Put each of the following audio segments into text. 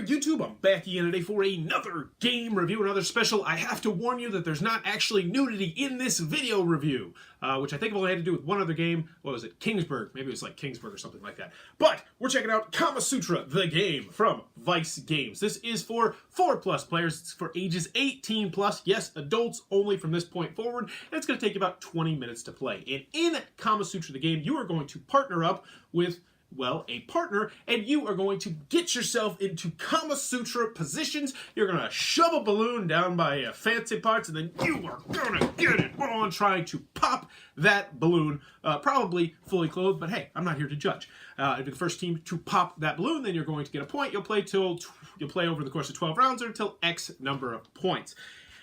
YouTube? I'm back again today for another game review, another special. I have to warn you that there's not actually nudity in this video review, which I think I've only had to do with one other game. What was it? Kingsburg. Maybe it was like Kingsburg or something like that. But we're checking out Kamasutra, the game from Vice Games. This is for 4+ players. It's for ages 18+. Yes, adults only from this point forward. And it's going to take you about 20 minutes to play. And in Kamasutra, the game, you are going to partner up with, well, a partner, and you are going to get yourself into Kamasutra positions. You're going to shove a balloon down by fancy parts, and then you are going to get it on trying to pop that balloon, probably fully clothed, but hey, I'm not here to judge. If you're the first team to pop that balloon, then you're going to get a point. You'll play over the course of 12 rounds or until X number of points.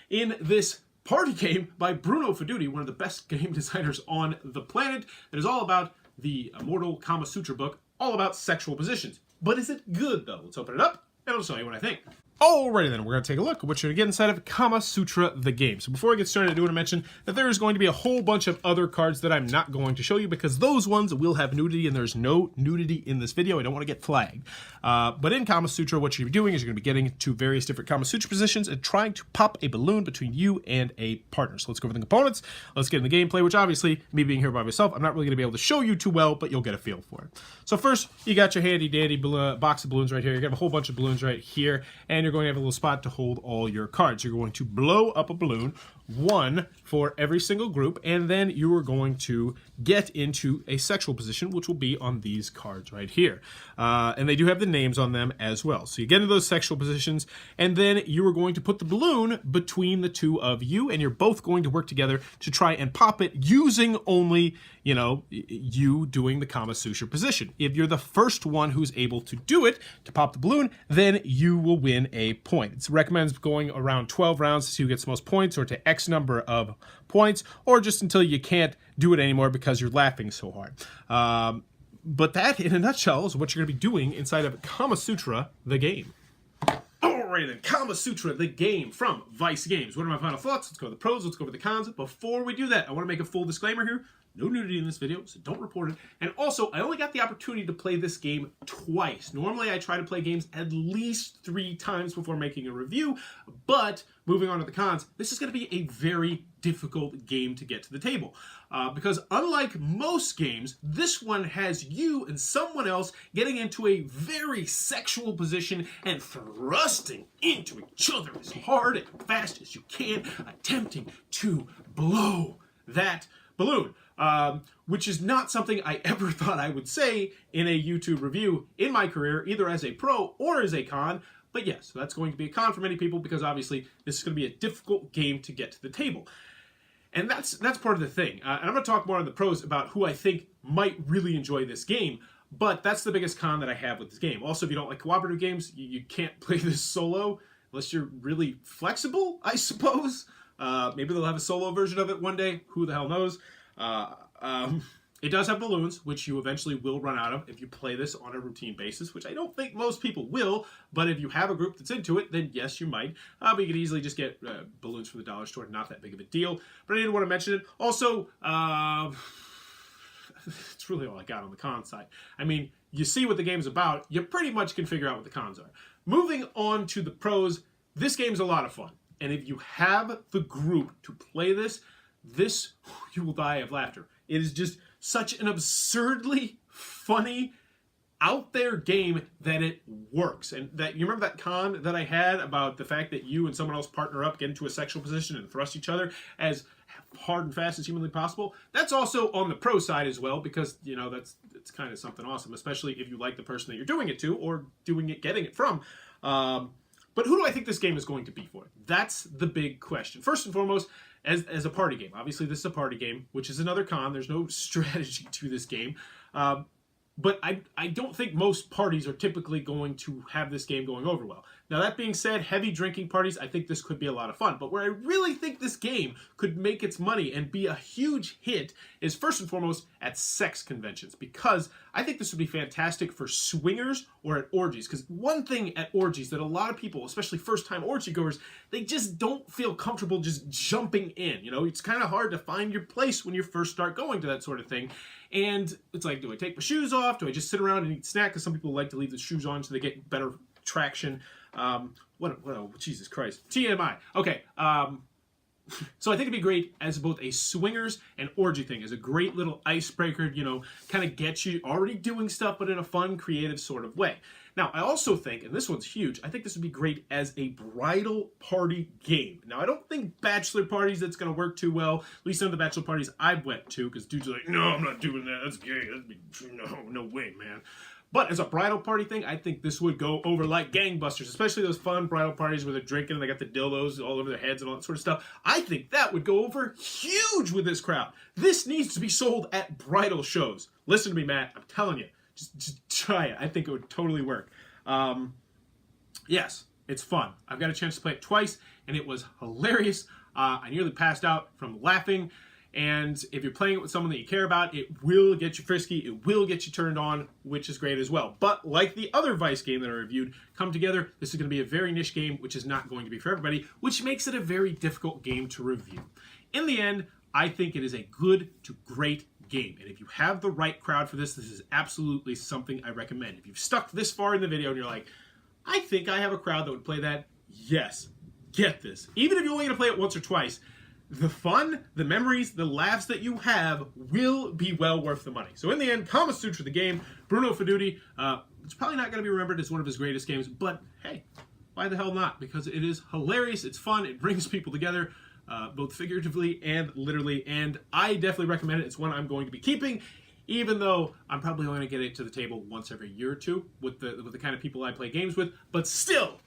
In this party game by Bruno Fedudi, one of the best game designers on the planet, that is all about the immortal Kamasutra book, all about sexual positions. But is it good, though? Let's open it up, and I'll show you what I think. Alrighty then, we're going to take a look at what you're going to get inside of Kamasutra, the game. So before I get started, I do want to mention that there is going to be a whole bunch of other cards that I'm not going to show you because those ones will have nudity, and there's no nudity in this video. I don't want to get flagged. But in Kamasutra, what you're going to be doing is you're going to be getting to various different Kamasutra positions and trying to pop a balloon between you and a partner. So let's go over the components. Let's get in the gameplay, which obviously, me being here by myself, I'm not really going to be able to show you too well, but you'll get a feel for it. So first, you got your handy-dandy box of balloons right here. You're going to have a whole bunch of balloons right here, and you're going to have a little spot to hold all your cards. You're going to blow up a balloon, one for every single group, and then you are going to get into a sexual position, which will be on these cards right here. And they do have the names on them as well. So you get into those sexual positions, and then you are going to put the balloon between the two of you, and you're both going to work together to try and pop it using only, you know, you doing the Kamasutra position. If you're the first one who's able to do it, to pop the balloon, then you will win a point. It recommends going around 12 rounds to see who gets the most points, or to X number of points, or just until you can't do it anymore because you're laughing so hard. But that, in a nutshell, is what you're going to be doing inside of Kamasutra, the game. Alright then, Kamasutra, the game from Vice Games. What are my final thoughts? Let's go over the pros, let's go over the cons. Before we do that, I want to make a full disclaimer here. No nudity in this video, so don't report it. And also, I only got the opportunity to play this game twice. Normally, I try to play games at least 3 times before making a review, but moving on to the cons, this is going to be a very difficult game to get to the table. Because unlike most games, this one has you and someone else getting into a very sexual position and thrusting into each other as hard and fast as you can, attempting to blow that balloon. Which is not something I ever thought I would say in a YouTube review in my career, either as a pro or as a con. But yes, that's going to be a con for many people because obviously this is going to be a difficult game to get to the table. And that's part of the thing. And I'm going to talk more on the pros about who I think might really enjoy this game. But that's the biggest con that I have with this game. Also, if you don't like cooperative games, you can't play this solo unless you're really flexible, I suppose. Maybe they'll have a solo version of it one day. Who the hell knows? It does have balloons, which you eventually will run out of if you play this on a routine basis, which I don't think most people will, but if you have a group that's into it, then yes, you might. But you could easily just get balloons from the dollar store, not that big of a deal. But I didn't want to mention it. Also, it's really all I got on the con side. I mean, you see what the game's about, you pretty much can figure out what the cons are. Moving on to the pros, this game's a lot of fun. And if you have the group to play this, you will die of laughter. It is just such an absurdly funny, out there game that it works. And that, you remember that con that I had about the fact that you and someone else partner up, get into a sexual position, and thrust each other as hard and fast as humanly possible? That's also on the pro side as well, because, you know, it's kind of something awesome, especially if you like the person that you're doing it to or getting it from. But who do I think this game is going to be for? That's the big question. First and foremost, as a party game. Obviously, this is a party game, which is another con. There's no strategy to this game. But I don't think most parties are typically going to have this game going over well. Now, that being said, heavy drinking parties, I think this could be a lot of fun. But where I really think this game could make its money and be a huge hit is first and foremost at sex conventions. Because I think this would be fantastic for swingers or at orgies. Because one thing at orgies that a lot of people, especially first-time orgy goers, they just don't feel comfortable just jumping in. You know, it's kind of hard to find your place when you first start going to that sort of thing. And it's like, do I take my shoes off? Do I just sit around and eat snack? Because some people like to leave the shoes on so they get better traction. Jesus Christ. TMI. Okay. So I think it'd be great as both a swingers and orgy thing, as a great little icebreaker, you know, kind of get you already doing stuff, but in a fun, creative sort of way. Now, I also think, and this one's huge, I think this would be great as a bridal party game. Now, I don't think bachelor parties that's going to work too well, at least some of the bachelor parties I've went to, because dudes are like, no, I'm not doing that, that's gay, no way, man. But as a bridal party thing, I think this would go over like gangbusters, especially those fun bridal parties where they're drinking and they got the dildos all over their heads and all that sort of stuff. I think that would go over huge with this crowd. This needs to be sold at bridal shows. Listen to me, Matt. I'm telling you. Just try it. I think it would totally work. Yes, it's fun. I've got a chance to play it twice, and it was hilarious. I nearly passed out from laughing. And if you're playing it with someone that you care about, it will get you frisky, it will get you turned on, which is great as well. But like the other Vice game that I reviewed, come together, this is going to be a very niche game, which is not going to be for everybody, which makes it a very difficult game to review. In the end, I think it is a good to great game. And if you have the right crowd for this, this is absolutely something I recommend. If you've stuck this far in the video and you're like, I think I have a crowd that would play that, yes, get this. Even if you're only going to play it once or twice, the fun, the memories, the laughs that you have will be well worth the money. So in the end, Kamasutra the game, Bruno Feduti, it's probably not going to be remembered as one of his greatest games, but hey, why the hell not? Because it is hilarious, it's fun, it brings people together, both figuratively and literally, and I definitely recommend it. It's one I'm going to be keeping, even though I'm probably only going to get it to the table once every year or two with the kind of people I play games with, but still,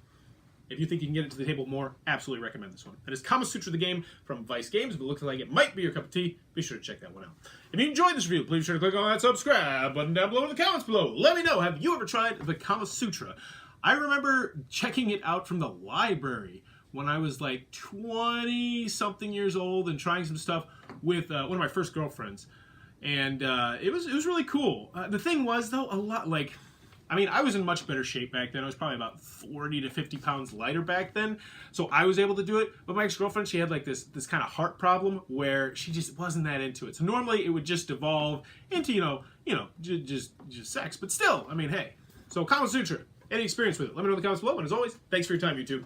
if you think you can get it to the table more, absolutely recommend this one. That is Kamasutra the game from Vice Games. If it looks like it might be your cup of tea, be sure to check that one out. If you enjoyed this review, please be sure to click on that subscribe button down below in the comments below. Let me know, have you ever tried the Kamasutra? I remember checking it out from the library when I was like 20-something years old and trying some stuff with one of my first girlfriends. And it was really cool. The thing was, though, I was in much better shape back then. I was probably about 40 to 50 pounds lighter back then. So I was able to do it. But my ex-girlfriend, she had like this kind of heart problem where she just wasn't that into it. So normally it would just devolve into, just sex. But still, I mean, hey. So Kamasutra, any experience with it? Let me know in the comments below. And as always, thanks for your time, YouTube.